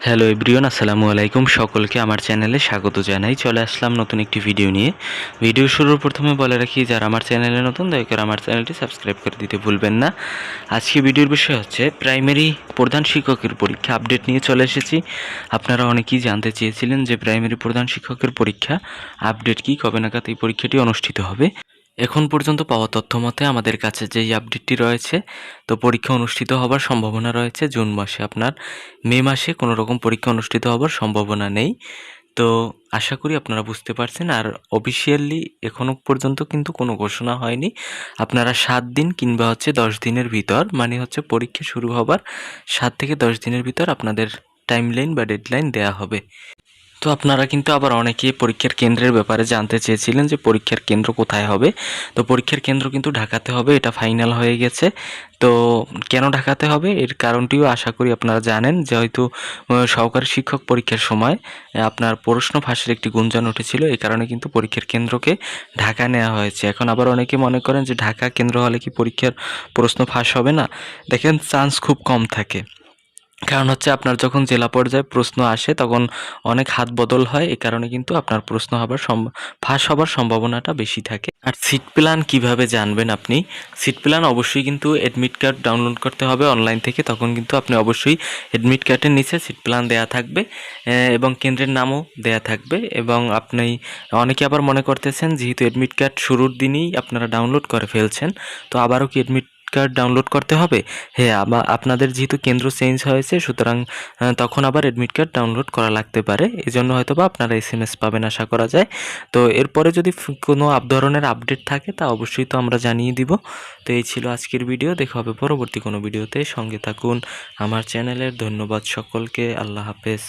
Hello everyone, আসসালামু আলাইকুম। সকলকে আমার চ্যানেলে স্বাগত জানাই। চলে আসলাম নতুন একটি ভিডিও নিয়ে। ভিডিও শুরুর প্রথমে বলে রাখি, যারা আমার চ্যানেলে নতুন দয়া করে আমার চ্যানেলটি সাবস্ক্রাইব করে দিতে ভুলবেন না। আজকে ভিডিওর বিষয় হচ্ছে প্রাইমারি প্রধান শিক্ষকের পরীক্ষা আপডেট নিয়ে চলে এসেছি। আপনারা অনেকেই জানতে চেয়েছিলেন যে প্রাইমারি প্রধান শিক্ষকের পরীক্ষা আপডেট কী, কবে নাগাদ এই পরীক্ষাটি অনুষ্ঠিত হবে। এখন পর্যন্ত পাওয়া তথ্য মতে আমাদের কাছে যেই আপডেটটি রয়েছে, তো পরীক্ষা অনুষ্ঠিত হবার সম্ভাবনা রয়েছে জুন মাসে। আপনার মে মাসে কোনো রকম পরীক্ষা অনুষ্ঠিত হবার সম্ভাবনা নেই। তো আশা করি আপনারা বুঝতে পারছেন। আর অফিসিয়ালি এখনও পর্যন্ত কিন্তু কোনো ঘোষণা হয়নি। আপনারা 7 দিন কিংবা 10 দিনের ভিতর, মানে পরীক্ষা শুরু হবার 7 থেকে 10 দিনের ভিতর আপনাদের টাইমলাইন বা ডেডলাইন দেয়া হবে। তো আপনারা কিন্তু আবার অনেকেই পরীক্ষার কেন্দ্রের ব্যাপারে জানতে চেয়েছিলেন যে পরীক্ষার কেন্দ্র কোথায় হবে। তো পরীক্ষার কেন্দ্র কিন্তু ঢাকাতে হবে, এটা ফাইনাল হয়ে গেছে। তো কেন ঢাকাতে হবে এর কারণটিও আশা করি আপনারা জানেন, যে হয়তো সহকারী শিক্ষক পরীক্ষার সময় আপনার প্রশ্ন ফাঁসের একটি গুঞ্জন উঠেছিল। এই কারণে কিন্তু পরীক্ষার কেন্দ্রকে ঢাকা নেওয়া হয়েছে। এখন আবার অনেকে মনে করেন যে ঢাকা কেন্দ্র হলে কি পরীক্ষার প্রশ্ন ফাঁস হবে না। দেখেন, চান্স খুব কম থাকে। কারণ আপনার যখন জেলা পর্যায়ে প্রশ্ন আসে তখন অনেক হাত বদল হয়। এই কারণে কিন্তু আপনার প্রশ্ন ফাঁস হবার সম্ভাবনাটা বেশি থাকে। আর সিট প্ল্যান কিভাবে জানবেন আপনি? সিট প্ল্যান অবশ্যই কিন্তু অ্যাডমিট কার্ড ডাউনলোড করতে হবে অনলাইন থেকে। তখন কিন্তু আপনি অবশ্যই অ্যাডমিট কার্ডের নিচে সিট প্ল্যান দেয়া থাকবে এবং কেন্দ্রের নামও দেয়া থাকবে। এবং আপনি অনেকে আবার মনে করতেছেন, যেহেতু অ্যাডমিট কার্ড শুরুর দিনই আপনারা ডাউনলোড করে ফেলছেন, তো আবারও কি অ্যাডমিট কার্ড ডাউনলোড করতে হবে? হ্যাঁ, আপনাদের যেহেতু কেন্দ্র চেঞ্জ হয়েছে, সুতরাং তখন আবার অ্যাডমিট কার্ড ডাউনলোড করা লাগতে পারে। এজন্য হয়তোবা আপনারা SMS পাবেন আশা করা যায়। তো এরপরে যদি কোনো ধরনের আপডেট থাকে তা অবশ্যই তো আমরা জানিয়ে দিব। তো এই ছিল আজকের ভিডিও। দেখা হবে পরবর্তী কোনো ভিডিওতে। সঙ্গে থাকুন আমার চ্যানেলের। ধন্যবাদ সকলকে। আল্লাহ হাফেজ।